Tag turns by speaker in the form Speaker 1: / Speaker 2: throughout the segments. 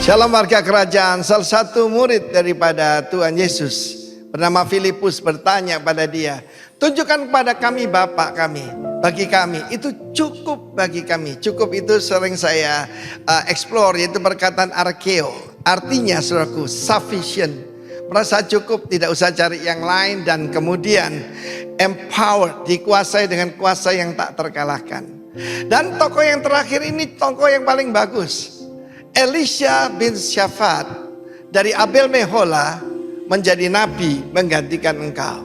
Speaker 1: Shalom warga kerajaan. Salah satu murid daripada Tuhan Yesus bernama Filipus bertanya pada dia, tunjukkan kepada kami Bapa kami. Bagi kami itu cukup bagi kami. Cukup itu sering saya explore, yaitu perkataan arkeo. Artinya saudaraku, sufficient. Merasa cukup, tidak usah cari yang lain. Dan kemudian empowered, dikuasai dengan kuasa yang tak terkalahkan. Dan tokoh yang terakhir ini tokoh yang paling bagus. Elisha bin Syafat dari Abel Mehola menjadi nabi menggantikan engkau.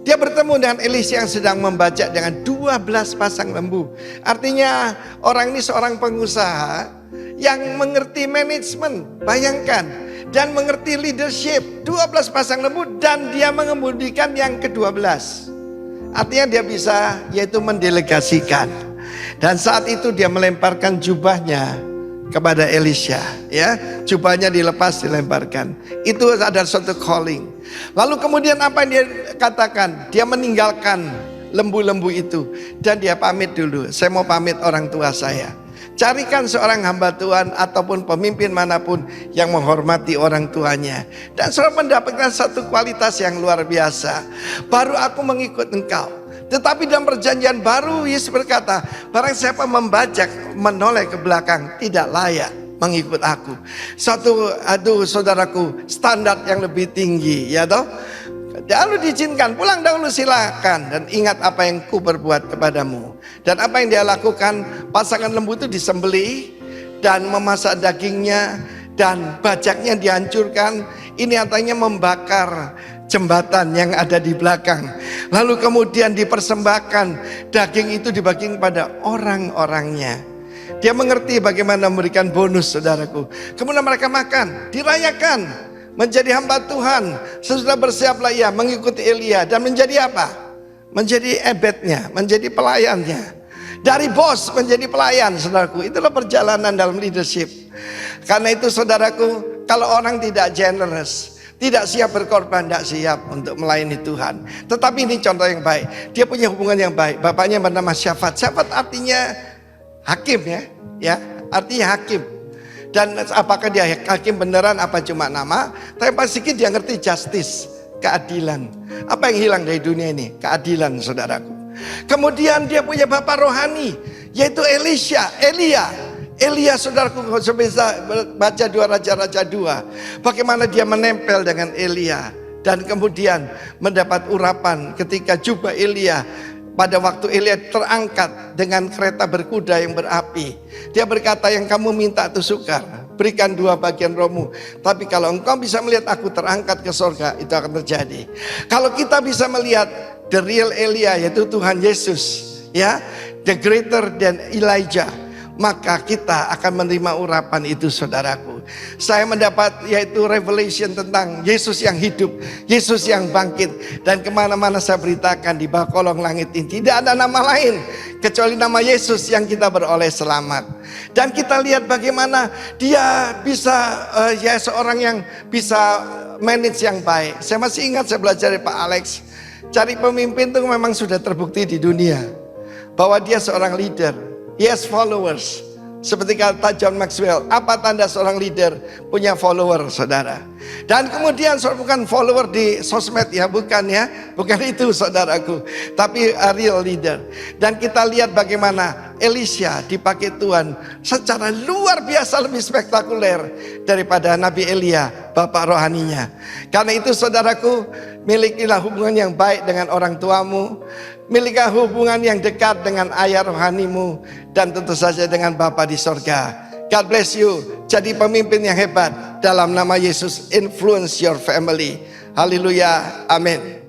Speaker 1: Dia bertemu dengan Elisha yang sedang membajak dengan 12 pasang lembu. Artinya orang ini seorang pengusaha yang mengerti manajemen, bayangkan, dan mengerti leadership. 12 pasang lembu dan dia mengemudikan yang ke-12. Artinya dia bisa, yaitu mendelegasikan. Dan saat itu dia melemparkan jubahnya kepada Elisha, ya, jubahnya dilepas, dilemparkan. Itu ada suatu calling. Lalu kemudian apa yang dia katakan? Dia meninggalkan lembu-lembu itu dan dia pamit dulu. Saya mau pamit orang tua saya. Carikan seorang hamba Tuhan ataupun pemimpin manapun yang menghormati orang tuanya. Dan saudara mendapatkan satu kualitas yang luar biasa. Baru aku mengikut engkau. Tetapi dalam perjanjian baru Yesus berkata, barang siapa membajak, menoleh ke belakang, tidak layak mengikut aku. Saudaraku, standar yang lebih tinggi, ya toh. Lalu diizinkan, pulang dahulu silakan. Dan ingat apa yang ku berbuat kepadamu. Dan apa yang dia lakukan, pasangan lembu itu disembelih dan memasak dagingnya dan bajaknya dihancurkan. Ini artinya membakar jembatan yang ada di belakang. Lalu kemudian dipersembahkan, daging itu dibagi kepada orang-orangnya. Dia mengerti bagaimana memberikan bonus, saudaraku. Kemudian mereka makan, dirayakan, menjadi hamba Tuhan. Sesudah bersiaplah ia mengikuti Elia dan menjadi apa? Menjadi ebednya, menjadi pelayannya. Dari bos menjadi pelayan, saudaraku. Itulah perjalanan dalam leadership. Karena itu saudaraku, kalau orang tidak generous, tidak siap berkorban, tidak siap untuk melayani Tuhan. Tetapi ini contoh yang baik. Dia punya hubungan yang baik. Bapaknya bernama Syafat. Syafat artinya hakim, ya, artinya hakim. Dan apakah dia hakim beneran apa cuma nama? Tapi pasti dia ngerti justice, keadilan. Apa yang hilang dari dunia ini? Keadilan, saudaraku. Kemudian dia punya bapak rohani, yaitu Elia, saudaraku, bisa baca 2 Raja-Raja 2. Bagaimana dia menempel dengan Elia. Dan kemudian mendapat urapan ketika jubah Elia. Pada waktu Elia terangkat dengan kereta berkuda yang berapi. Dia berkata, yang kamu minta itu sukar. Berikan 2 bagian rohmu. Tapi kalau engkau bisa melihat aku terangkat ke surga, itu akan terjadi. Kalau kita bisa melihat the real Elia, yaitu Tuhan Yesus, ya, the greater than Elijah, maka kita akan menerima urapan itu, saudaraku. Saya mendapat yaitu revelation tentang Yesus yang hidup, Yesus yang bangkit. Dan kemana-mana saya beritakan di bawah kolong langit ini tidak ada nama lain kecuali nama Yesus yang kita beroleh selamat. Dan kita lihat bagaimana dia bisa ya seorang yang bisa manage yang baik. Saya masih ingat saya belajar dari Pak Alex. Cari pemimpin itu memang sudah terbukti di dunia bahwa dia seorang leader. He has followers. Seperti kata John Maxwell, apa tanda seorang leader? Punya follower, saudara. Dan kemudian bukan follower di sosmed, ya, bukan, ya. Bukan itu, saudaraku. Tapi a real leader. Dan kita lihat bagaimana Elisha dipakai Tuhan secara luar biasa lebih spektakuler daripada Nabi Elia, bapak rohaninya. Karena itu, saudaraku, milikilah hubungan yang baik dengan orang tuamu. Milikilah hubungan yang dekat dengan ayah rohanimu. Dan tentu saja dengan Bapa di sorga. God bless you. Jadi pemimpin yang hebat. Dalam nama Yesus, influence your family. Haleluya. Amin.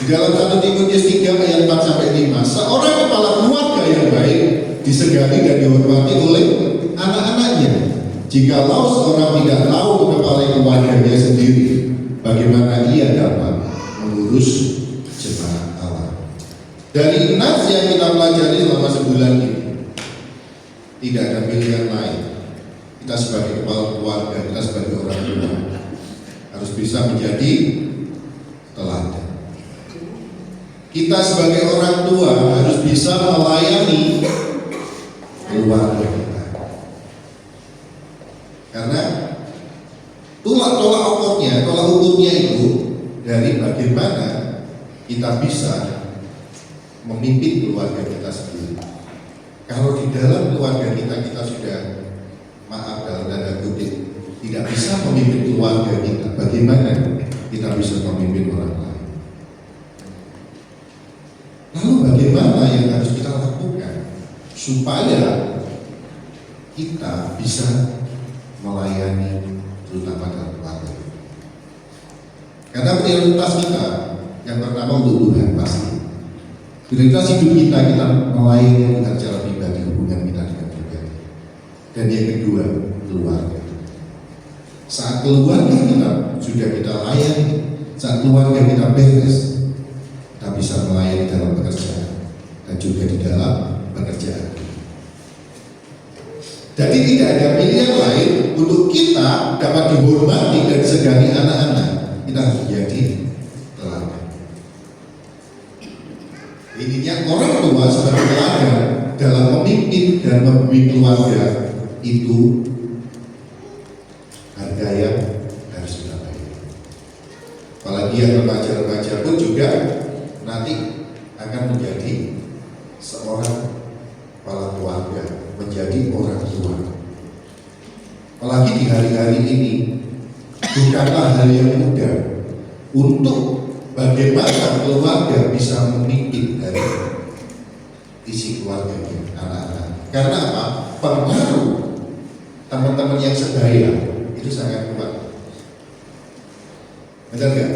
Speaker 2: Di dalam 1 Timotius 3 ayat 4 sampai 5, seorang kepala keluarga yang baik disegani dan dihormati oleh anak-anaknya. Jikalau seorang tidak tahu menepalai keluarganya sendiri, bagaimana ia dapat mengurus jemaat Allah? Dari nas yang kita pelajari selama sebulan ini, tidak ada pilihan lain. Kita sebagai kepala keluarga, kita sebagai orang tua harus bisa menjadi teladan. Kita sebagai orang tua harus bisa melayani keluarga kita. Karena tolak ukurnya itu dari bagaimana kita bisa memimpin keluarga kita sendiri. Kalau di dalam keluarga kita sudah, maaf dalam tanda kutip, tidak bisa memimpin keluarga kita, bagaimana kita bisa memimpin orang lain? Lalu bagaimana yang harus kita lakukan supaya kita bisa melayani terutama dalam keluarga? Karena prioritas kita yang pertama untuk Tuhan pasti. Prioritas hidup kita melayani dengan cara pribadi, hubungan kita dengan pribadi. Dan yang kedua, keluarga. Saat keluarga kita sudah kita layani, saat keluarga kita beres, kita bisa melayani dalam pekerjaan dan juga di dalam pekerjaan. Jadi tidak ada pilihan lain untuk kita dapat dihormati dan disegani anak-anak. Kita harus menjadi teladan. Intinya orang tua sebagai teladan dalam memimpin dan membimbing keluarga itu harga yang harus kita bayar. Apalagi yang remaja-remaja pun juga nanti akan menjadi seorang kepala keluarga, menjadi orang tua. Apalagi di hari-hari ini bukanlah hal yang mudah untuk bagaimana keluarga bisa memimpin dari isi keluarganya, anak-anak. Karena apa? Pengaruh teman-teman yang sebaya itu sangat kuat. Benar nggak?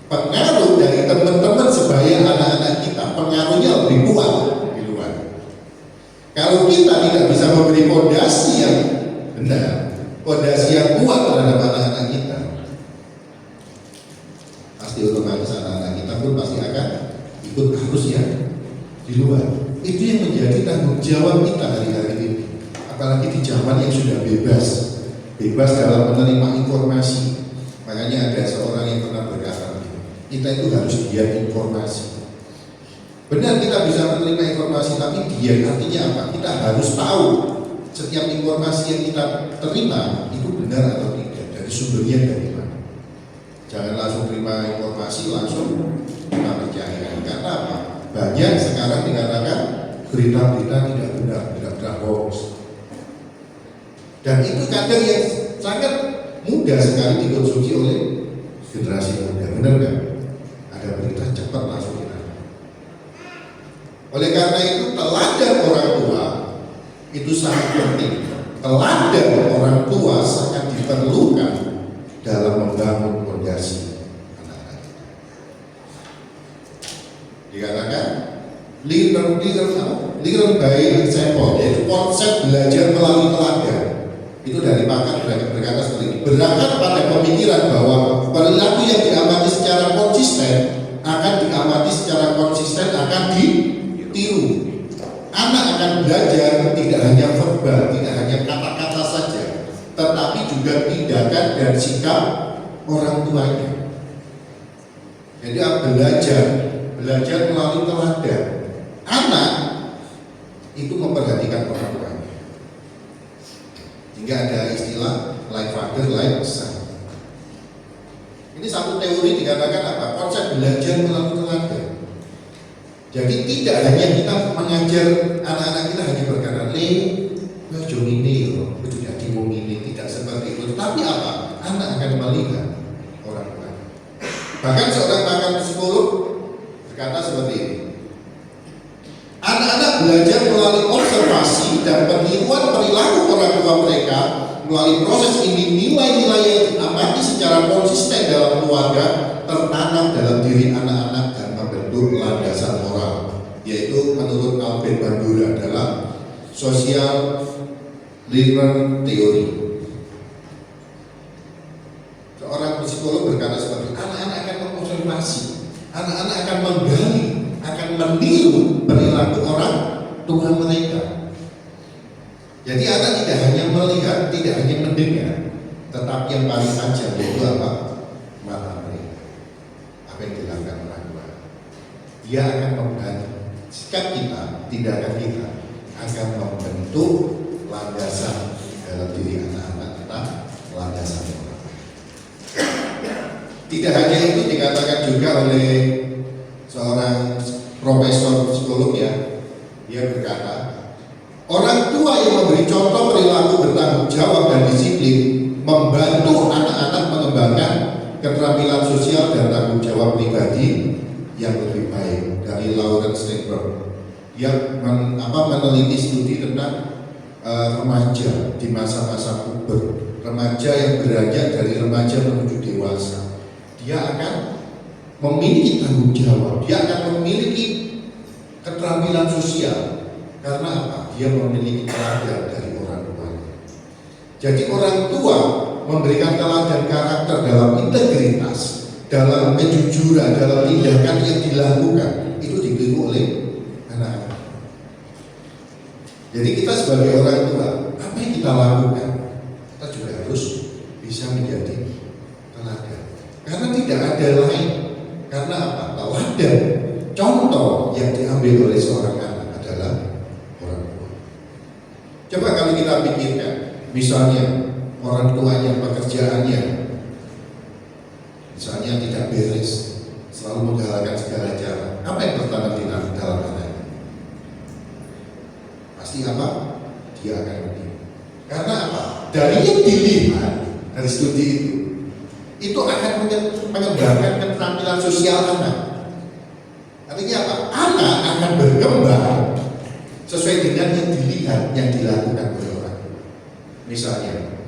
Speaker 2: Pengaruh dari teman-teman sebaya anak-anak kita, pengaruhnya lebih kuat di luar. Kalau kita tidak bisa memberi fondasi yang benar, fondasi yang kuat terhadap anak-anak kita, pasti otomatis anak-anak kita pun pasti akan ikut arus yang di luar. Itu yang menjadi tanggung jawab kita hari-hari ini. Apalagi di zaman yang sudah bebas dalam menerima informasi. Makanya ada seorang yang pernah berkata, kita itu harus diam informasi. Benar kita bisa menerima informasi, tapi diam artinya apa? Kita harus tahu setiap informasi yang kita terima itu benar atau tidak, dari sumbernya dari mana. Jangan langsung terima informasi langsung kita percaya. Karena apa? Banyak sekarang dikatakan berita-berita tidak benar hoax. Dan itu kadang yang sangat mudah sekali dikonsumsi oleh generasi muda. Benar nggak? Ada berita cepat langsung kita. Oleh karena itu teladan orang tua itu sangat penting. Teladan orang tua sangat diperlukan dalam membangun fondasi anak-anak. Dikatakan learn by example, yaitu konsep belajar melalui teladan. Itu dari pakar berkata seperti ini, berangkat pada pemikiran bahwa orang tuanya. Jadi belajar melalui teladan. Anak itu memperhatikan orang tuanya. Hingga ada istilah like father, like son. Ini satu teori dikatakan apa? Konsep belajar melalui teladan. Jadi tidak hanya kita mengajar anak-anak kita hanya berkata, jom ini loh, itu jadi ini, tidak seperti itu. Tapi apa? Anak akan melihat orang tua. Bahkan seorang pakar psikolog berkata seperti ini. Anak-anak belajar melalui observasi dan peniruan perilaku orang tua mereka melalui proses ini nilai-nilai yang diamati secara konsisten dalam keluarga tertanam dalam diri anak-anak dan membentuk landasan moral, yaitu menurut Albert Bandura dalam Social Learner Theory. Seorang psikolog berkata seperti anak-anak akan mengobservasi, anak-anak akan menggali, akan meniru perilaku orang tua mereka. Jadi anak tidak hanya melihat, tidak hanya mendengar, tetapi yang paling tajam yaitu apa? Mata mereka. Apa yang dilakukan orang tua. Dia akan membantu. Sikap kita, tindakan kita akan membentuk landasan dalam diri anak-anak kita, landasan orang. Tidak hanya itu dikatakan juga oleh seorang profesor psikolog ya, dia berkata, orang tua yang memberi contoh perilaku bertanggung jawab dan disiplin membantu anak-anak mengembangkan keterampilan sosial dan tanggung jawab pribadi yang lebih baik. Dari Lawrence Steinberg yang meneliti studi tentang remaja di masa-masa puber, remaja yang beranjak dari remaja menuju dewasa. Dia akan memiliki tanggung jawab, dia akan memiliki keterampilan sosial. Karena apa? Dia memiliki teladan dari orang tuanya. Jadi orang tua memberikan teladan karakter dalam integritas, dalam kejujuran, dalam tindakan yang dilakukan, itu ditiru oleh anak-anak. Jadi kita sebagai orang tua, apa yang kita lakukan? Kita juga harus bisa menjadi teladan. Karena tidak ada lain. Karena apa? Teladan, contoh yang diambil oleh seorang anak adalah orang tua. Coba kalau kita pikirkan, misalnya orang tuanya pekerjaannya, misalnya tidak beres, selalu menggalakkan segala cara. Apa yang pertama dalam anaknya? Pasti apa? Dia akan lebih. Karena apa? Dari yang dilihat dari studi itu akan mengembangkan keterampilan sosial anak. Artinya apa? Anak akan berkembang sesuai dengan yang dilihat, yang dilakukan oleh orang. Misalnya,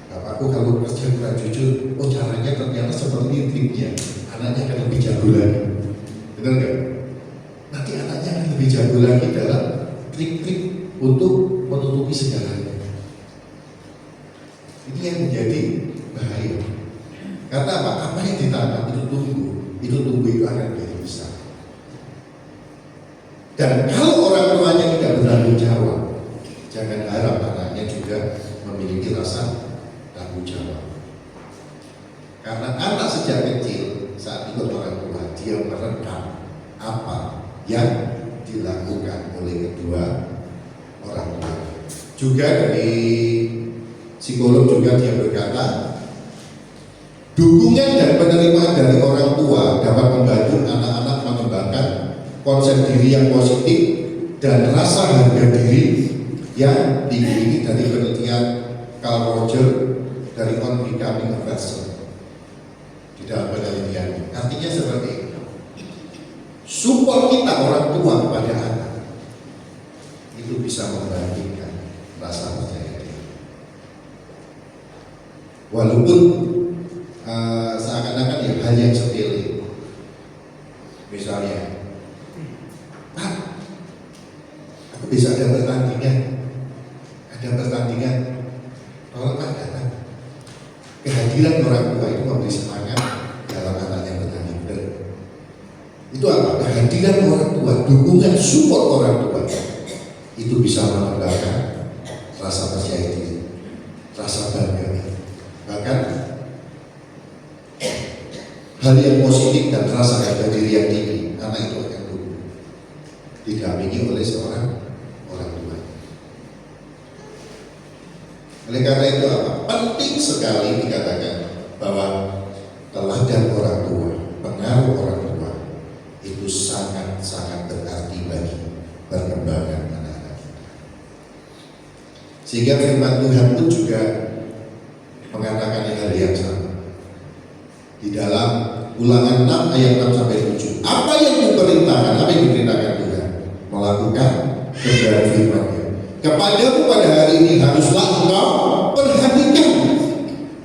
Speaker 2: bapakku kalau kerja kurang jujur, caranya ternyata seperti ini triknya. Anaknya akan lebih jago lagi. Benar nggak? Nanti anaknya akan lebih jago lagi dalam trik-trik untuk menutupi segalanya. Ini yang menjadi bahaya. Karena apa? Apa yang ditanam itu tumbuh itu akan menjadi besar. Dan kalau orang tuanya tidak bertanggung jawab, jangan harap anaknya juga memiliki rasa tanggung jawab. Karena anak sejak kecil saat ikut orang tua, dia merekam apa yang dilakukan oleh kedua orang tua. Juga dari psikolog juga dia berkata, dukungan dan penerimaan dari orang tua dapat membantu anak-anak mengembangkan konsep diri yang positif dan rasa harga diri yang diiringi dari penelitian Carl Rogers dari On Becoming a Person di dalam penelitian. Artinya seperti itu. Support kita orang tua kepada anak itu bisa membangkitkan rasa percaya diri. Walaupun seakan-akan ya hal yang sepele. Misalnya, aku bisa ada pertandingan, tolong datang. Kehadiran orang tua itu memberi semangat dalam anak yang bertanding. Itu apa? Kehadiran orang tua, dukungan support orang tua itu bisa mengembangkan rasa percaya diri, rasa bangga. Bahkan hal yang positif dan rasa harga diri yang tinggi, anak itu akan tumbuh didampingi oleh seorang orang tua. Oleh karena itu apa? Penting sekali dikatakan bahwa teladan orang tua, pengaruh orang tua itu sangat-sangat berarti bagi perkembangan anak-anak kita. Sehingga firman Tuhan pun juga mengatakan hal yang sama. Di dalam Ulangan 6 ayat 6 sampai 7. Apa yang diperintahkan Tuhan? Melakukan kebenaran firman-Nya. Kepadamu pada hari ini haruslah engkau perhatikan,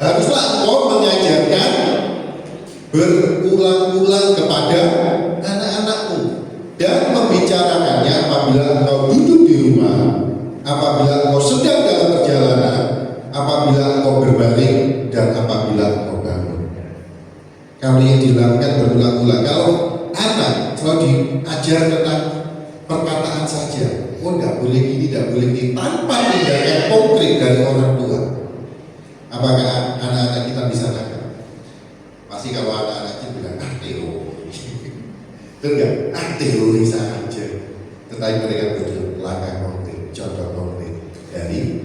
Speaker 2: haruslah engkau mengajarkan berulang-ulang kepada anak-anakmu dan membicarakannya apabila engkau duduk di rumah, apabila engkau sedang dalam perjalanan, apabila engkau berbaring, dan apabila engkau bangun. Kalau yang dilakukan berulang-ulang, kalau anak selalu diajar tentang perkataan saja, oh tidak boleh gini, tidak boleh gini, tanpa tindakan konkret dari orang tua, apakah anak-anak kita bisa nakal? Pasti kalau anak-anak kita bilang teroris, itu enggak, teroris saja. Tetapi mereka butuh langkah konkret, contoh konkret dari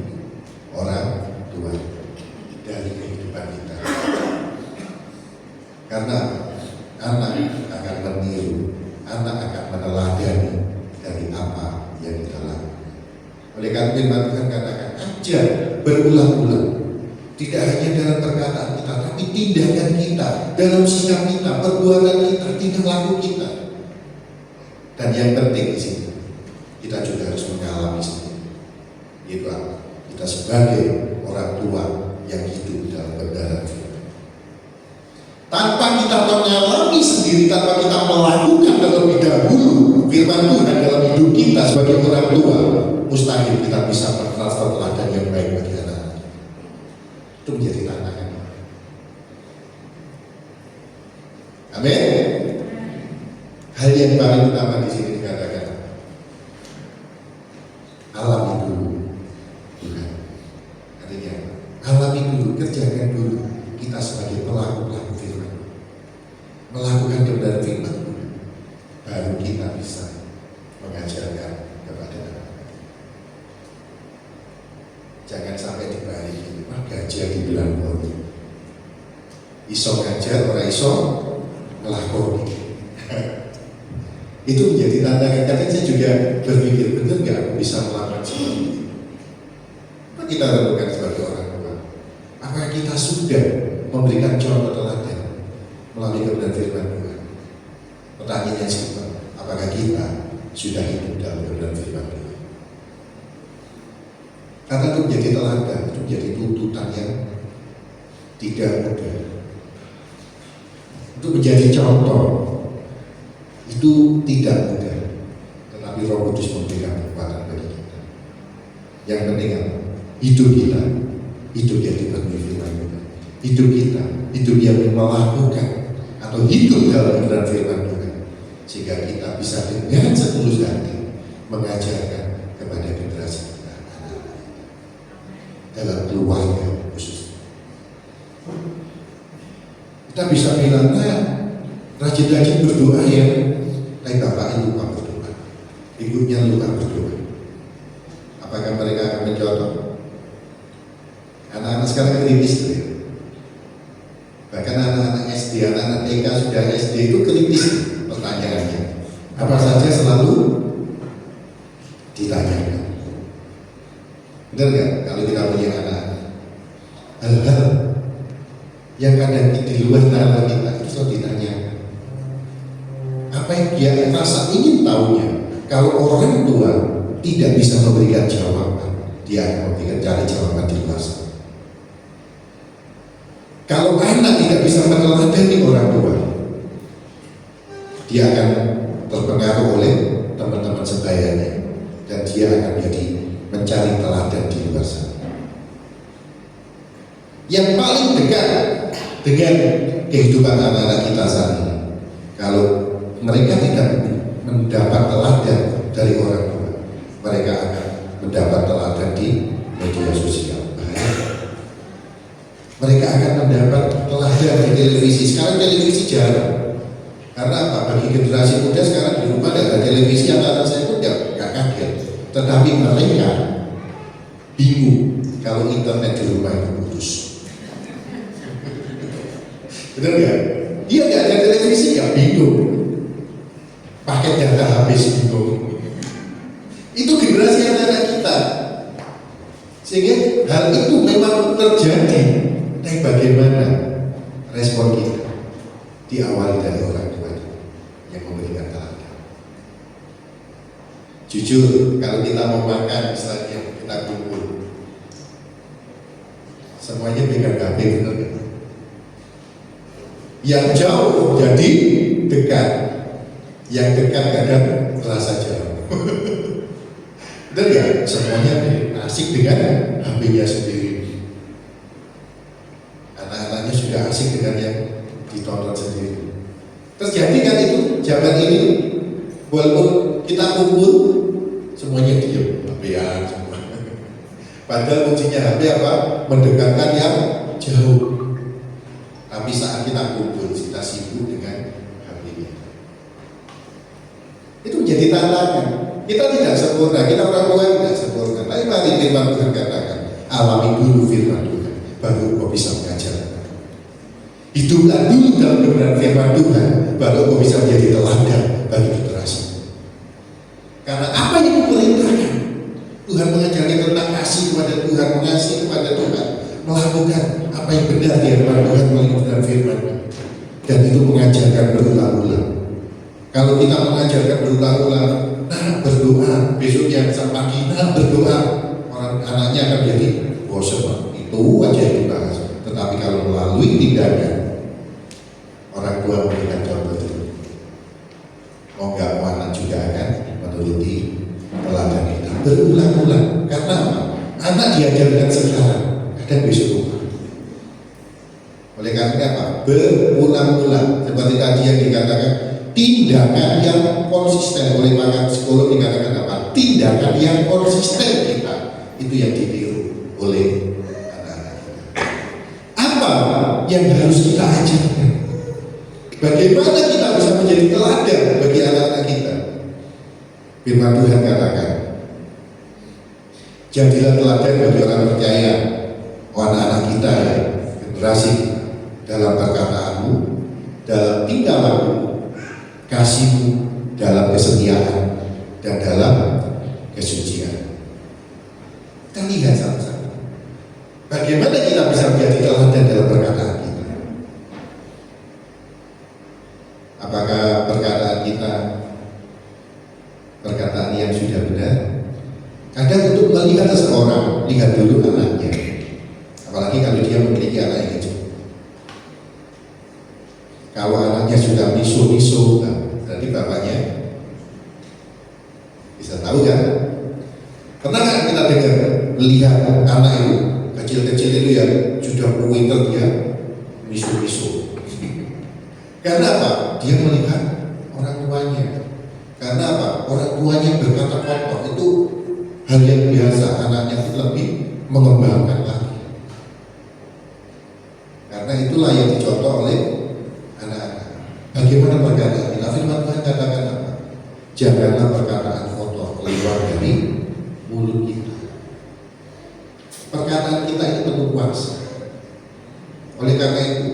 Speaker 2: orang tua, dari kehidupan kita. Karena anak akan meniru, anak akan meneladani dari apa yang kita lakukan. Oleh karena firman Tuhan katakan, ajar berulang-ulang, tidak hanya dalam perkataan kita, tapi tindakan kita, dalam sikap kita, perbuatan kita, tingkah laku kita. Dan yang penting di sini, kita juga harus mengalami sendiri. Itu apa? Kita sebagai orang tua yang hidup dalam kebenaran firman. Tanpa kita mengalami sendiri, tanpa kita melakukan terlebih dahulu firman Tuhan dalam hidup kita sebagai orang tua, mustahil kita bisa bertransfer teladan yang baik bagi anak-anak. Itu menjadi tantangan. Amin. Hal yang paling utama di sini dikatakan, alami dulu Tuhan. Artinya, alami dulu, kerjakan dulu. Kita sebagai pelaku-pelaku firman, melakukan kebenaran firman, baru kita bisa mengajarkan kepada anak-anak. Jangan sampai dibalik, gajah dibilang bolu. Iso ngajar, orang iso ngelakoni. Itu menjadi tantangan. Kadang saya juga berpikir, benar nggak aku bisa melakukan seperti itu? Apa kita lakukan sebagai orang tua? Apakah kita sudah memberikan contoh teladan melalui kebenaran firman Tuhan? Pertanyaannya simple, apakah kita sudah hidup dalam kebenaran firman Tuhan? Karena itu menjadi teladan, itu menjadi tuntutan yang tidak mudah. Itu menjadi contoh, itu tidak mudah. Tetapi Roh Kudus memberikan kekuatan bagi kita. Yang penting apa? Hidup kita, hidup yang dipenuhi firman Tuhan. Hidup kita, hidup yang melakukan atau hidup dalam kebenaran firman Tuhan, sehingga kita bisa dengan setulus hati mengajarkan kepada generasi kita, dalam keluarga khusus. Kita bisa bilang, rajin-rajin berdoa ya, tapi bapaknya lupa berdoa, ibunya lupa berdoa. Apakah mereka akan mencontoh? Anak-anak sekarang kritis tuh ya. Bahkan anak-anak SD, anak-anak TK sudah SD itu kritis pertanyaannya. Apa saja selalu ditanyakan. Benar nggak kalau kita punya anak? Hal-hal yang kadang di luar nalar kita itu selalu ditanyakan. Apa yang dia rasa ingin tahunya? Kalau orang tua tidak bisa memberikan jawaban, dia akan memberikan cari jawaban di luar sana. Kalau anak tidak bisa meneladani orang tua, dia akan terpengaruh oleh teman-teman sebayanya, dan dia akan jadi mencari teladan di luar sana. Yang paling dekat dengan kehidupan anak-anak kita saat ini, kalau mereka tidak mendapat teladan dari orang tua, mereka akan mendapat teladan di media sosial. Mereka akan mendapat teladan ada di televisi. Sekarang televisi jarang. Karena apa? Bagi generasi muda sekarang di rumah tidak ada televisi, anak-anak saya pun nggak kaget. Tetapi mereka bingung kalau internet di rumah itu putus. Benar nggak? Dia nggak ada televisi, ya bingung. Paket data habis, bingung. Itu generasi anak-anak kita. Sehingga hal itu memang terjadi. Tapi bagaimana respon kita? Diawali dari orang tua yang memberikan teladan. Jujur, kalau kita mau makan, misalnya kita kumpul, semuanya pegang HP, benar nggak? Yang jauh jadi dekat, yang dekat kadang terasa jauh. Benar nggak? Semuanya asik dengan HP-nya sendiri. Anak-anaknya sudah asik dengan yang ditonton sendiri. Terjadi kan itu zaman ini, walaupun kita kumpul semuanya diam, HP-an semua. Padahal kuncinya HP apa? Mendekatkan yang jauh. Tapi saat kita kumpul, kita sibuk dengan HP-nya. Itu menjadi tantangan. Kita tidak sempurna, kita orang tua tidak sempurna. Tapi mari firman Tuhan katakan, alami dulu firman Tuhan, baru kau bisa mengajarkan. Hiduplah dulu dalam kebenaran firman Tuhan, baru kau bisa menjadi teladan bagi generasi. Karena apa yang diperintahkan, Tuhan mengajarkan tentang kasih kepada Tuhan, mengasihi kepada Tuhan, melakukan apa yang benar di hadapan Tuhan melalui kebenaran firman. Dan itu mengajarkan berulang-ulang. Kalau kita mengajarkan berulang-ulang, nah berdoa, besoknya pagi, nah berdoa, orang anaknya akan jadi bosan, itu aja yang dibahas. Tetapi kalau melalui tindakan, orang tua memberikan contoh itu, mau nggak mau anak juga akan menuruti teladan kita berulang-ulang. Karena apa? Anak diajarkan sekarang, kadang besok lupa. Oleh karena apa? Berulang-ulang. Seperti tadi yang dikatakan, tindakan yang konsisten. Oleh pakar psikolog dikatakan apa? Tindakan yang konsisten kita, itu yang ditiru oleh anak-anak kita. Apa yang harus kita ajarkan? Bagaimana kita bisa menjadi teladan bagi anak-anak kita? Firman Tuhan katakan, jadilah teladan bagi orang percaya, anak-anak kita, generasi, dalam perkataanmu, dalam tingkah laku, kasihmu, dalam kesetiaan, dan dalam kesucian. Kita lihat sama-sama, bagaimana kita bisa menjadi teladan dalam perkataan kita. Apakah perkataan kita perkataan yang sudah benar? Kadang untuk melihat seseorang, lihat dulu anaknya. Apalagi kalau dia memiliki anak yang kecil. Kalau anaknya sudah miso-miso, berarti bapaknya bisa tahu kan? Pernah nggak kita dengar melihat anak itu kecil-kecil itu yang sudah pintar dia miso-miso? Karena apa? Dia melihat orang tuanya. Karena apa? Orang tuanya berkata kotor, itu hal yang biasa. Anaknya itu lebih mengembangkan lagi. Karena itulah yang dicontoh oleh anak-anak. Bagaimana perkataan kita? Firman Tuhan katakan apa? Janganlah perkataan kotor keluar dari mulut kita. Perkataan kita itu penuh kuasa. Oleh karena itu,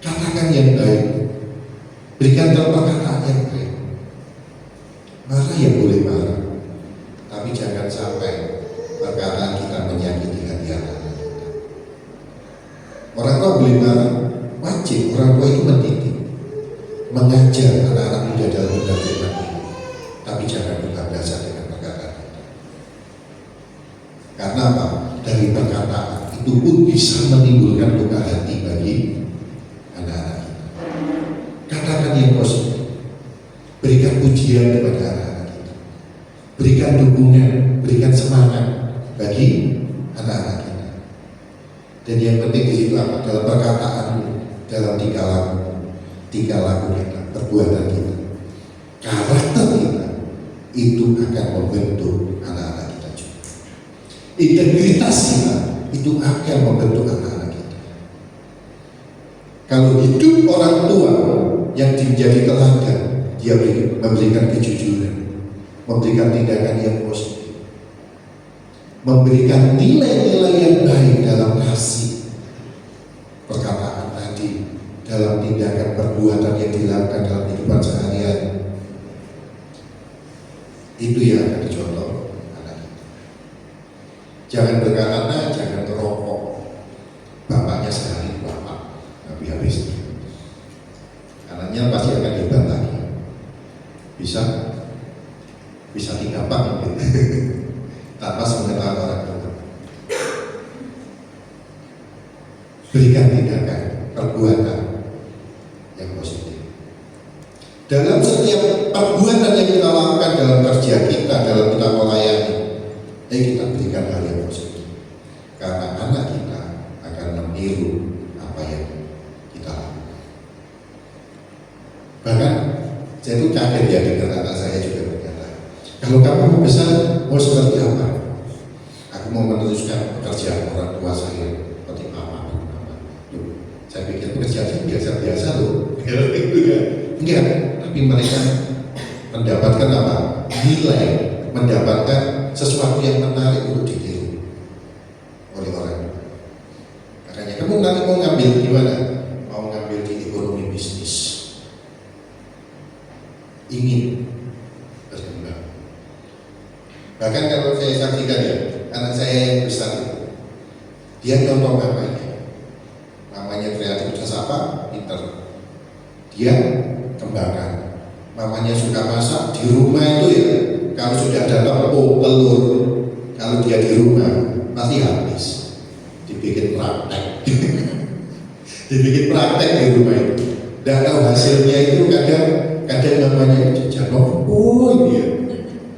Speaker 2: katakan yang baik. Berikan perkataan yang baik. Marah yang boleh marah, tapi jangan sampai perkataan kita menyakiti hati anak-anak kita. Orang tua boleh marah, wajib orang tua itu mendidik, mengajar anak-anak muda dalam benar firman ini, tapi jangan berkabasa dengan perkataan kita. Karena apa? Dari perkataan itu pun bisa menimbulkan luka hati bagi anak-anak kita. Katakan yang positif, berikan pujian kepada anak-anak kita, berikan dukungan, berikan semangat bagi anak-anak kita. Dan yang penting di situ apa? Dalam perkataan, dalam tingkah laku kita, perbuatan kita, karakter kita, itu akan membentuk anak-anak kita juga. Integritas kita itu akan membentuk anak-anak kita. Kalau hidup orang tua yang menjadi teladan, dia memberikan kejujuran, memberikan tindakan yang positif, memberikan nilai-nilai yang baik dalam kasih, perkataan tadi, dalam tindakan perbuatan yang dilakukan dalam kehidupan sehari-hari. Itu yang akan dicontoh anak kita. Jangan berkata, nah, jangan merokok. Bapaknya sehari bapak habis. Anaknya pasti akan hebat lagi. Bisa 3 pak mungkin. Tanpa sepengetahuan orang tua. Berikan tindakan, perbuatan yang positif. Dalam setiap perbuatan yang kita lakukan dalam kerja kita, dalam kita melayani, kita berikan hal yang positif. Karena anak kita akan meniru apa yang kita lakukan. Bahkan saya itu kaget ya dengan anak saya juga berkata, kalau kamu mau besar mau seperti apa? Aku mau meneruskan pekerjaan orang tua saya seperti mama. Saya pikir pekerjaan biasa-biasa loh. Enggak, tapi mereka mendapatkan apa? Nilai, mendapatkan sesuatu yang menarik untuk ditiru oleh orang. Makanya kamu nanti mau ngambil di mana? Mau ngambil di ekonomi bisnis. Ingin berkembang. Bahkan kalau saya saksikan ya, anak saya yang besar itu, dia contoh mamanya kreativitas apa? Pinter. Dia kembangkan. Mamanya suka masak di rumah itu ya. Kalau sudah ada tepung, telur, kalau dia di rumah pasti habis. Dibikin praktek. Dibikin praktek di rumah itu. Dan kalau hasilnya itu kadang mamanya itu jatuh, dia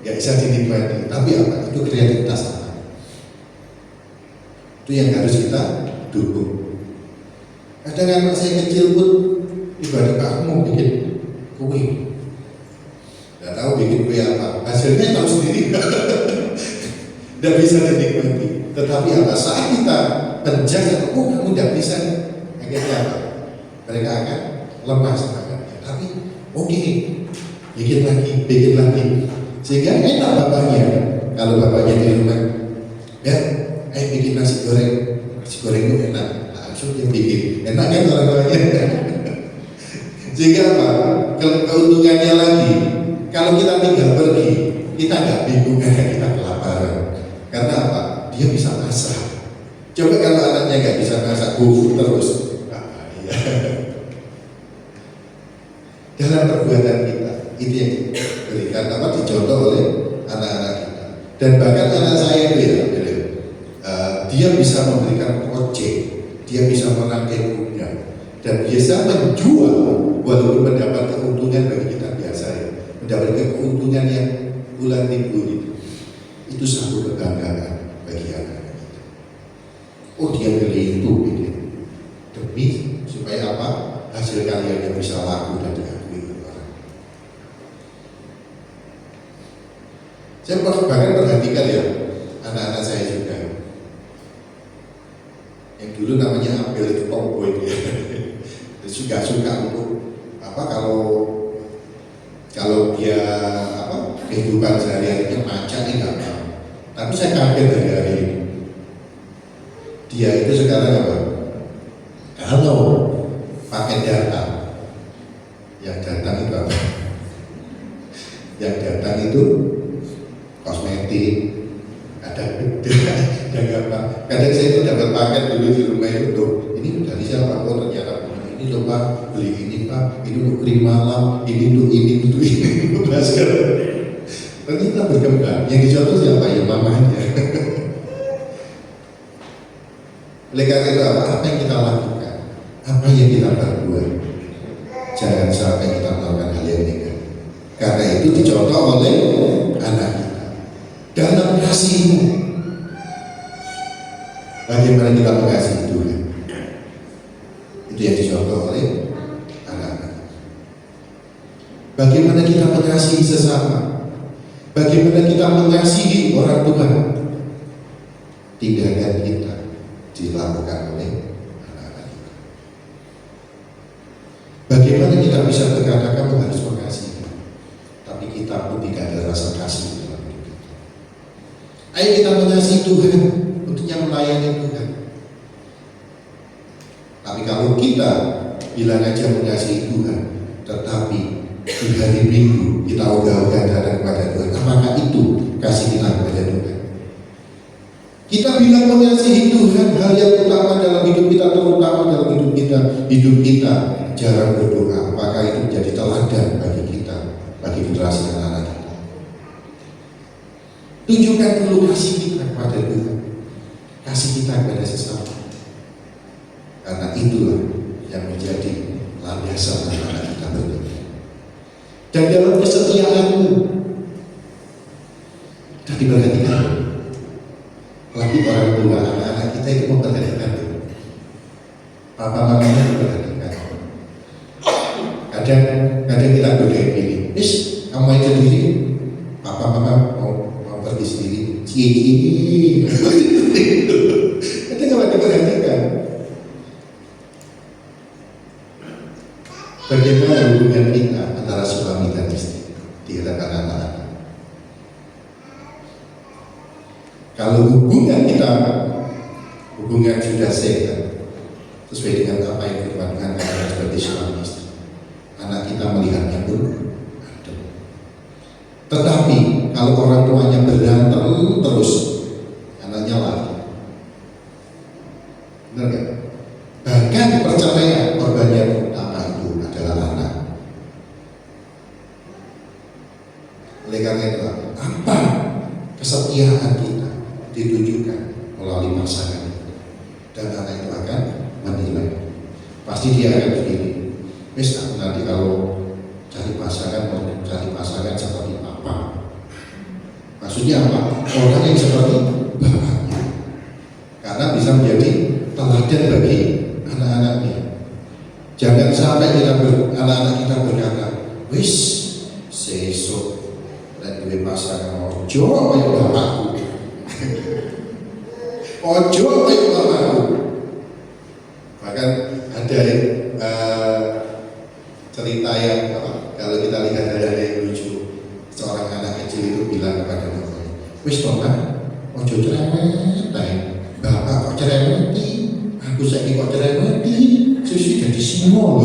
Speaker 2: nggak bisa dinikmati. Tapi apa? Itu kreativitas anak. Itu yang harus kita dukung. Kadang anak saya kecil pun tiba-tiba aku mau bikin kue, nggak tahu bikin kue apa, hasilnya tahu sendiri, nggak bisa dinikmati. Tetapi apa? Saat kita menjaga, kamu nggak bisa, akhirnya apa? Mereka akan lemah semangatnya. Tapi bikin lagi, sehingga enak bapaknya. Kalau bapaknya di rumah, ya, bikin nasi goreng itu enak. Langsung dia bikin, enak kan orang tuanya. Sehingga apa? Keuntungannya lagi, kalau kita tinggal pergi, kita nggak bingung karena kita kelaparan. Karena apa? Dia bisa masak. Coba kalau anaknya nggak bisa masak, GoFood terus. Iya. Dalam perbuatan kita, itu yang diberikan, dicontoh oleh anak-anak kita. Dan bahkan anak saya itu ya, dia bisa memberikan project, dia bisa merangkai kuda, dan biasa menjual walaupun mendapat keuntungan bagi kita biasa ya, mendapatkan keuntungan yang bulan minggu itu satu kebanggaan bagi anak-anak kita. Dia beli itu demi supaya apa? Hasil karyanya bisa laku dan diakui orang. Saya bahkan perhatikan ya anak-anak saya juga. Yang dulu namanya Ambil itu tomboy dia. Suka untuk kalau dia kehidupan sehari-harinya macam ini nggak mau. Tapi saya kaget hari ini. Dia itu sekarang apa? Kalau pakai data, yang datang itu apa? Yang datang itu kosmetik, ada beda, dan apa? Kadang saya itu dapat paket dulu di rumah itu tuh. Ini dari siapa? Oh ternyata ini loh Pak, beli ini Pak, ini untuk krim malam, ini untuk masker. Ternyata berkembang. Yang dicontoh siapa? Ya mamanya. Oleh karena itu apa yang kita lakukan? Apa yang kita perbuat? Jangan sampai kita melakukan hal yang negatif. Karena itu dicontoh oleh anak kita. Dalam kasihmu, bagaimana kita mengasihi Tuhan? Itu yang dicontoh oleh anak-anak. Bagaimana kita mengasihi sesama? Bagaimana kita mengasihi orang tua? Tindakan kita dilakukan oleh anak-anak kita. Bagaimana kita bisa berkata kamu harus mengasihi, tapi kita pun tidak ada rasa kasih dalam hidup kita. Ayo kita mengasihi Tuhan, untuk yang melayani Tuhan. Tapi kalau kita bilang aja mengasihi Tuhan, tetapi di hari Minggu kita ogah-ogah datang kepada Tuhan, apakah itu kasih kita kepada Tuhan? Kita bilang mengasihi Tuhan, hal yang utama dalam hidup kita, terutama dalam hidup kita jarang berdoa. Apakah itu menjadi teladan bagi kita, bagi generasi anak-anak kita? Tunjukkan dulu kasih kita kepada Tuhan, kasih kita kepada sesama, karena itulah yang menjadi landasan anak-anak kita berdoa. Dan dalam kesetiaanmu, tadi perhatikan, lagi orang tua anak-anak kita itu memperhatikan, papa mamanya memperhatikan. Kadang kita godain ini, kamu aja sendiri, papa mama mau pergi sendiri, cie. Kadang kalau diperhatikan, bagaimana hubungan kita antara suami dan istri di hadapan anak-anak. Kalau hubungan kita sudah sehat sesuai dengan apa yang firman Tuhan katakan sebagai suami istri, anak kita melihatnya pun adem. Tetapi kalau orang tuanya berantem terus, anaknya lari. Benar gak? Bahkan perceraian korbannya utama itu adalah anak. Oleh karena itu, apa kesetiaan kita ditunjukkan melalui pasangan, dan anak itu akan menilai. Pasti dia akan begini, aku nanti kalau cari pasangan mau cari pasangan seperti apa? Maksudnya apa? Orang yang seperti bapaknya, karena bisa menjadi teladan bagi anak-anaknya. Jangan sampai anak-anak kita berkata, sesuk dan duwe pasangan ojo kaya bapakku. Ojo kaya bapakku. Bahkan ada cerita yang kalau kita lihat ada yang lucu, seorang anak kecil itu bilang kepada bapaknya, mama, ojo cerewet, bapak kok cerewet, aku saiki kok cerewet, susu jadi singo.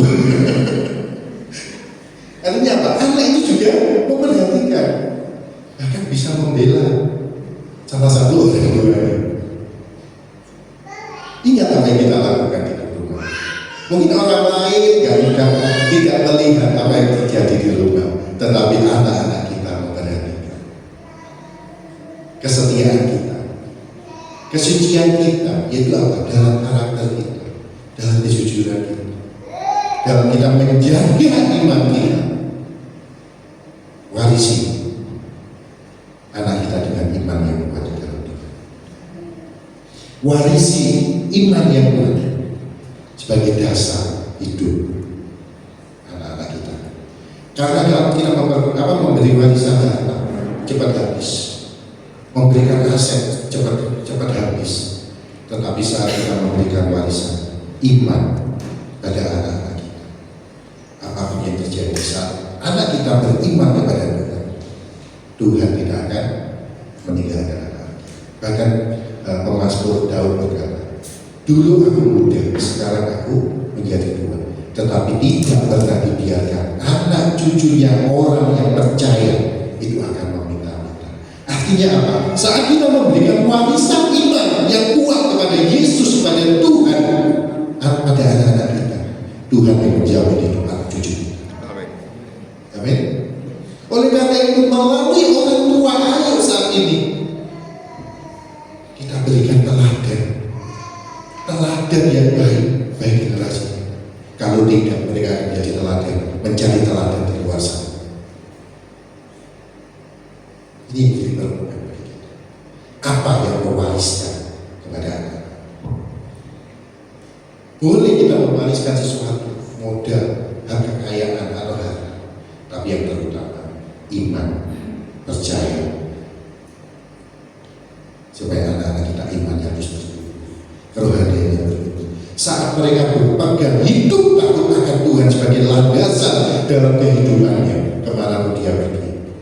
Speaker 2: Artinya apa? Anak itu juga memperhatikan, bahkan bisa membela salah satu orang tua. Ingat apa yang kita lakukan di rumah. Mungkin orang lain tidak melihat apa yang terjadi di rumah, tetapi anak-anak kita memperhatikan kesetiaan kita, kesucian kita, yaitu apa? Dalam karakter kita, dalam kejujuran kita, dalam kita menjaga iman kita. Warisi anak kita dengan iman yang kuat di dalam Tuhan. Warisi iman yang kuat sebagai dasar hidup anak-anak kita. Karena kalau kita memberi warisan anak cepat habis, memberikan aset cepat habis. Tetapi saat kita memberikan warisan iman pada anak-anak kita, apapun yang terjadi saat anak kita beriman kepada Tuhan, Tuhan tidak akan meninggalkan anak. Bahkan pemazmur Daud berkata, dulu aku muda, sekarang aku menjadi tua, tetapi tidak pernah dibiarkan anak cucunya orang yang percaya itu akan meminta-minta. Artinya apa? Saat kita memberikan warisan iman yang kuat kepada Yesus, kepada Tuhan, pada anak-anak kita, Tuhan yang menjawab hidup anak cucu kita. Amin. Oleh karena itu melalui orang tua ayo saat ini kita berikan teladan yang baik bagi generasi. Kalau tidak, mereka akan menjadi teladan, mencari teladan di luar sana. Ini yang jadi perhubungan bagi kita. Apa yang mewariskan kepada anak? Boleh kita mewariskan sesuatu, modal, harta kekayaan atau harta, tapi yang terutama iman, percaya, supaya anak-anak kita imannya terus bertumbuh, kerohaniannya bertumbuh. Saat mereka berpegang hidup takut akan Tuhan sebagai dalam kehidupannya kemana dia pergi.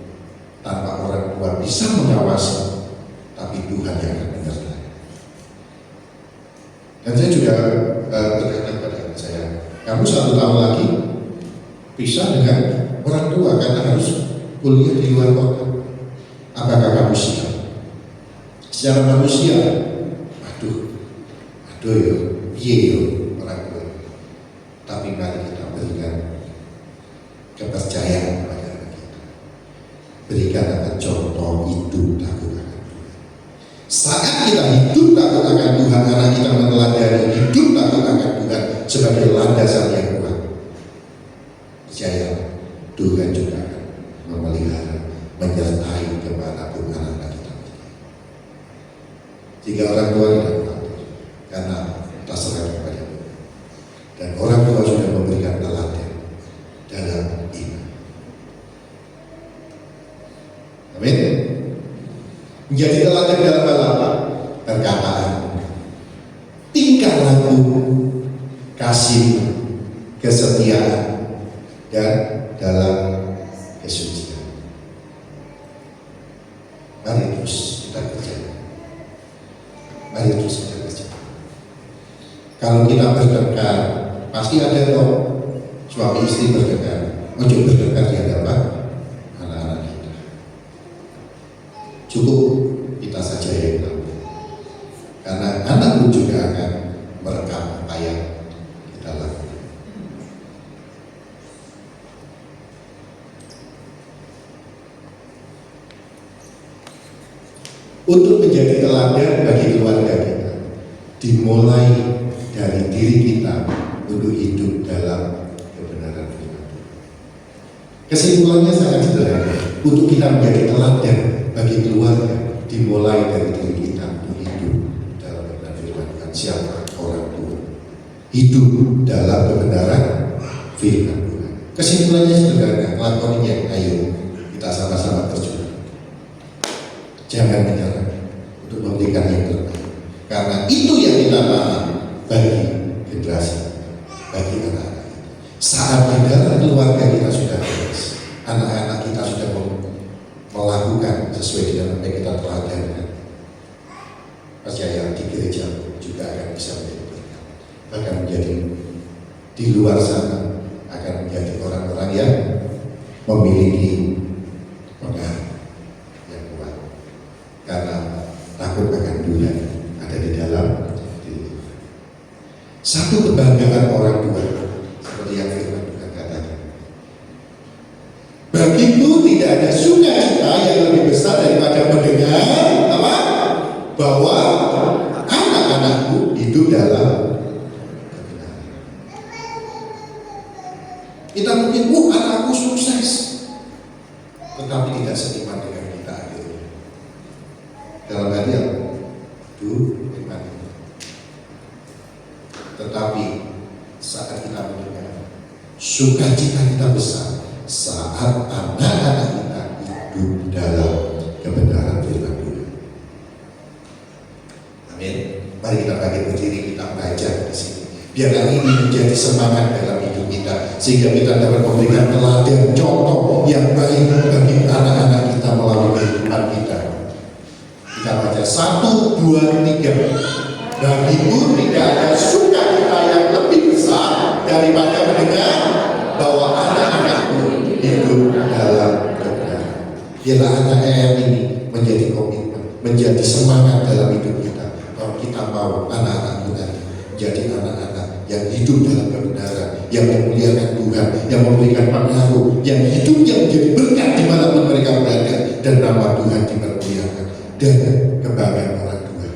Speaker 2: Tanpa orang tua bisa mengawasi, tapi Tuhan yang akan menyertai. Dan saya juga berkata kepada saya, kamu 1 tahun lagi pisah dengan orang tua karena harus kuliah di luar kota. Apakah kamu siap? Secara manusia, aduh ya, orang tua. Tapi mari kita berikan kepercayaan kepada anak kita. Berikan anak contoh hidup takut akan Tuhan. Saat kita hidup takut akan Tuhan, anak kita meneladani hidup takut akan Tuhan sebagai landasan yang kuat. Percaya, Tuhan juga akan memelihara, menyertai kemanapun anak-anak kita pergi. Jika orang tua tidak khawatir, karena kita serahkan kepada Tuhan. Dan orang tua sudah memberikan teladan dalam iman. Amin. Menjadi teladan dalam apa? Perkataan, tingkah laku, kasih, kesetiaan, dan dalam kesucian. Mari terus kita kerja. Mari terus kita kerja. Kalau kita bertengkar, pasti ada kok suami istri bertengkar. Ojo bertengkar di hadapan anak-anak kita. Cukup kita saja yang tahu. Karena anak pun juga akan merekam apa yang kita lakukan. Untuk menjadi teladan bagi keluarga kita, dimulai dari diri kita untuk hidup dalam kebenaran firman Tuhan. Kesimpulannya sangat sederhana. Untuk kita menjadi teladan bagi keluarga, dimulai dari diri kita untuk hidup dalam kebenaran firman Tuhan. Siapa? Orang tua. Hidup dalam kebenaran firman Tuhan. Kesimpulannya sederhana. Lakoninya, ayo kita sama-sama berjuang. Jangan menyerah untuk memberikan yang terbaik. Karena itu yang kita paham bagi generasi, bagi anak-anak kita. Saat di dalam keluarga kita sudah beres, anak-anak kita sudah melakukan sesuai dengan apa yang kita teladankan. Percaya di gereja juga akan bisa menjadi berkat. Bahkan menjadi di luar sana akan menjadi orang-orang yang memiliki pengaruh. Karena takut akan Tuhan ada di dalam diri. Satu kebanggaan orang tua seperti yang firman Tuhan katakan. Bagiku tidak ada sukacita yang lebih besar daripada mendengar apa? Bahwa anak-anakku hidup dalam kebenaran. Kita mungkin, anakku sukses, tetapi tidak seiman dengan kita akhirnya. Dalam hati apa? Iman. Tetapi saat kita mendengar, sukacita kita besar saat anak-anak kita hidup dalam kebenaran firman Tuhan. Amin. Mari kita bangkit berdiri, kita belajar di sini. Biarlah ini menjadi semangat dalam hidup kita, sehingga kita dapat memberikan teladan contoh yang baik bagi anak-anak kita melalui kehidupan kita. Kita baca 1, 2, 3. Bagiku tidak ada sukacita yang lebih besar daripada mendengar bahwa anak-anakku hidup dalam kebenaran. Biarlah anak-anak ini menjadi komitmen, menjadi semangat dalam hidup kita. Bahwa kita mau anak-anak kita menjadi anak-anak yang hidup dalam kebenaran, yang memuliakan Tuhan, yang memberikan pengaruh, yang hidupnya menjadi berkat dimanapun mereka berada, dan nama Tuhan dipermuliakan. Dan kebanggaan orang tua,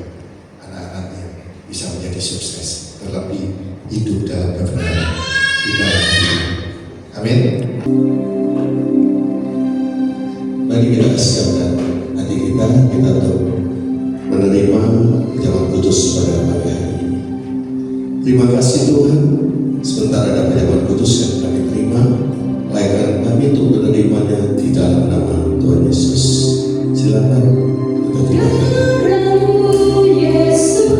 Speaker 2: anak-anaknya bisa menjadi sukses, terlebih hidup dalam kebenaran di dalam Tuhan. Amin.
Speaker 3: Mari kita siapkan hati kita untuk menerima ucapan kudus pada pagi hari ini. Terima kasih Tuhan, sebentar ada ucapan kudus yang kami terima, layakkan kami untuk menerimanya di dalam nama Tuhan Yesus. Silakan.
Speaker 4: Yesus,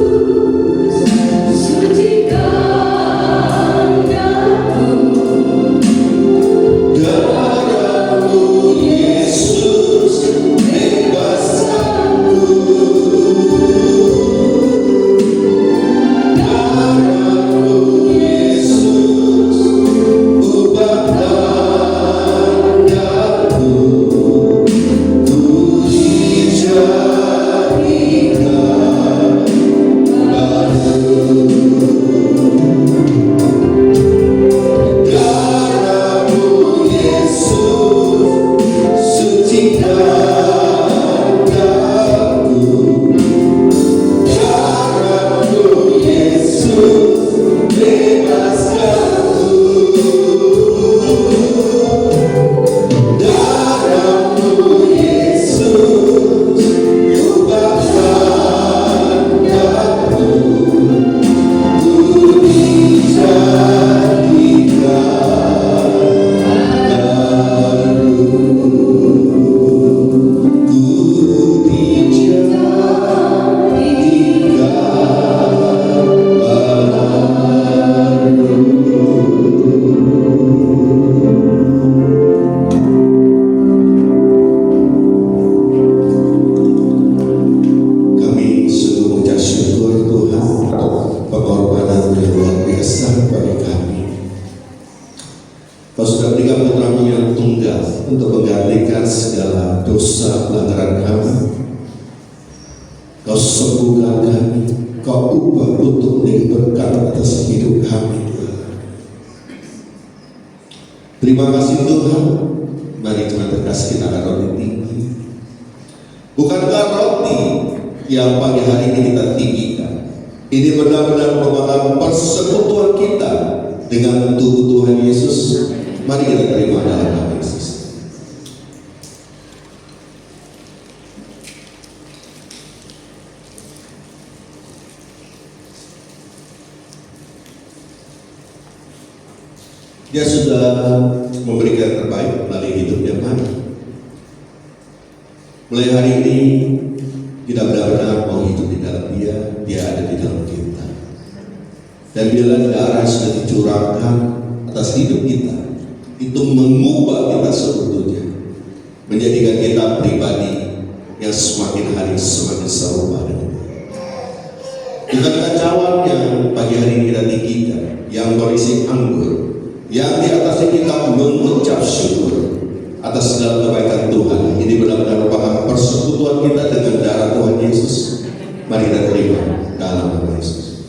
Speaker 4: sucikan aku.
Speaker 3: Kau sudah berikan putramu yang tunggal untuk menggantikan segala dosa pelanggaran kami. Kau sembuhkan kami, kau ubah untuk menjadi berkat atas hidup kami, Tuhan. Terima kasih Tuhan. Mari Tuhan kasih kita akan roti tinggi. Bukankah roti yang pagi hari ini kita tinggikan ini benar-benar merupakan persekutuan kita dengan tubuh Tuhan Yesus? Mari kita terima dalam nama Yesus. Dia sudah memberikan yang terbaik melalui hidupnya. Mulai hari ini kita benar-benar mau hidup di dalam Dia, Dia ada di dalam kita. Dan bila darah sudah dicurahkan atas hidup kita, itu mengubah kita sebetulnya, menjadikan kita pribadi yang semakin hari semakin serupa dengan Dia. Bukan kacauan yang pagi hari ini kita tinggikan, yang berisi anggur, yang di atasnya kita mengucap syukur atas segala kebaikan Tuhan. Ini benar-benar merupakan persekutuan kita dengan darah Tuhan Yesus. Mari kita terima dalam nama Yesus.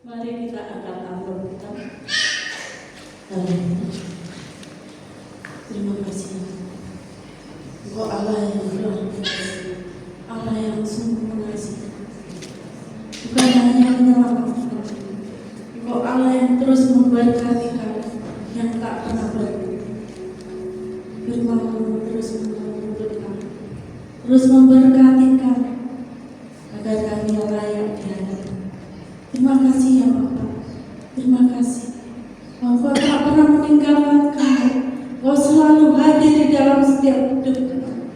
Speaker 4: Mari kita angkat amplop kita. Terima kasih. Engkau Allah yang luar biasa, Allah yang sungguh mengasihi. Bukan hanya menyelamatkan, Engkau Allah yang terus memberkati kami yang tak pernah berhenti. Firman-Mu terus menuntut kami, terus memberkati kami agar kami layak di hadapan. Terima kasih ya Bapak. Terima kasih. Engkau tak pernah meninggalkan kami. Engkau selalu hadir di dalam setiap hidup kami,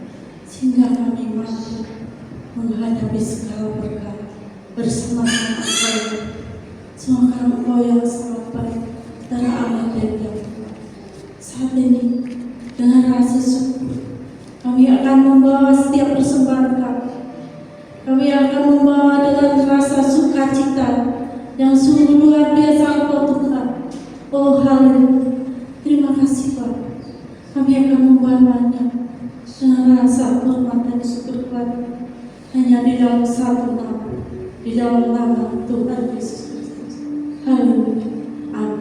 Speaker 4: sehingga kami mampu menghadapi segala perkara bersama-sama Engkau. Semoga Engkau yang sangat baik dan amat dan baik. Saat ini dengan rasa syukur kami akan membawa setiap persembahan kami. Kami akan membawa dengan rasa sukacita yang sungguh luar biasa Engkau Tuhan. Oh haleluya. Terima kasih Bapak. Kami akan membawanya dengan rasa hormat dan syukur kepada hanya di dalam satu nama, di dalam nama Tuhan Yesus Kristus. Haleluya. Amin.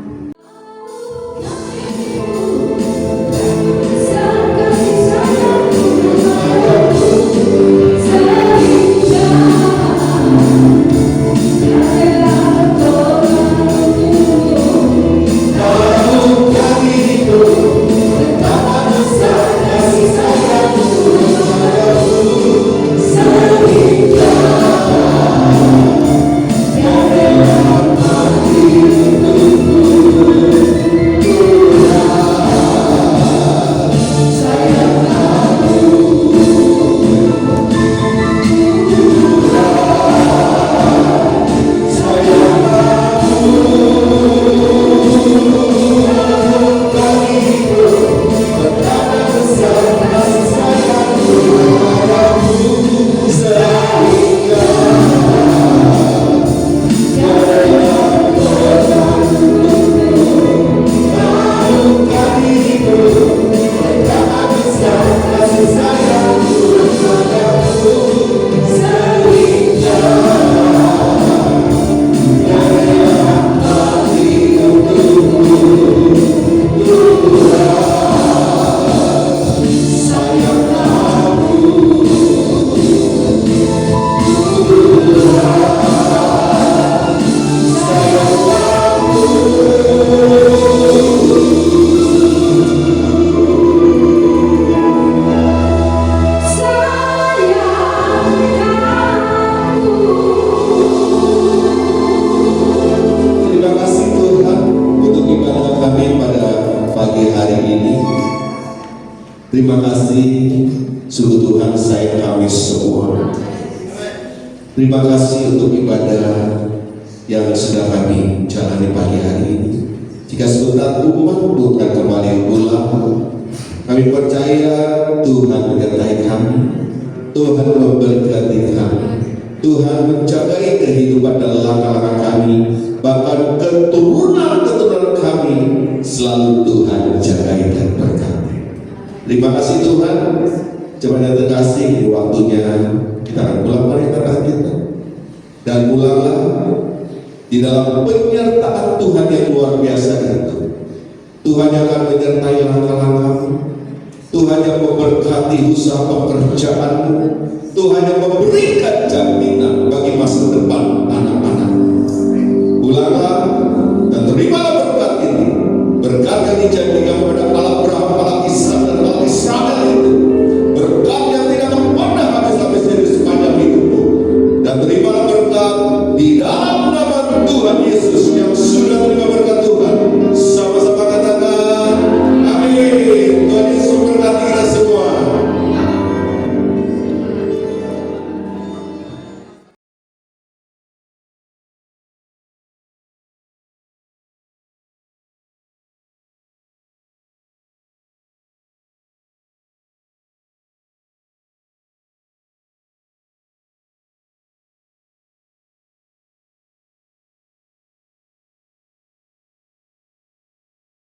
Speaker 3: Terima kasih sungguh Tuhan sayang kami semua. Terima kasih untuk ibadah yang sudah kami jalani pagi hari ini. Jika sebentar umat bukan kembali pulang, kami percaya Tuhan menyertai kami, Tuhan memberkati kami, Tuhan menjagai kehidupan dan langkah-langkah kami, bahkan Tuhan, jemaat yang terkasih, di waktunya kita akan pulang pada tanah kita. Dan pulanglah di dalam penyertaan Tuhan yang luar biasa itu. Tuhan yang akan menyertai langkah-langkahmu, Tuhan yang memberkati usaha pekerjaanmu, Tuhan yang memberikan jaminan bagi masa depan anak-anak. Pulanglah dan terimalah berkat ini, berkat yang dijanjikan kepada Allah Abraham, Allah Ishak dan Allah Israel itu, berkat yang tidak akan pernah habis-habis di sepanjang hidupmu. Dan terimalah berkat di dalam nama Tuhan Yesus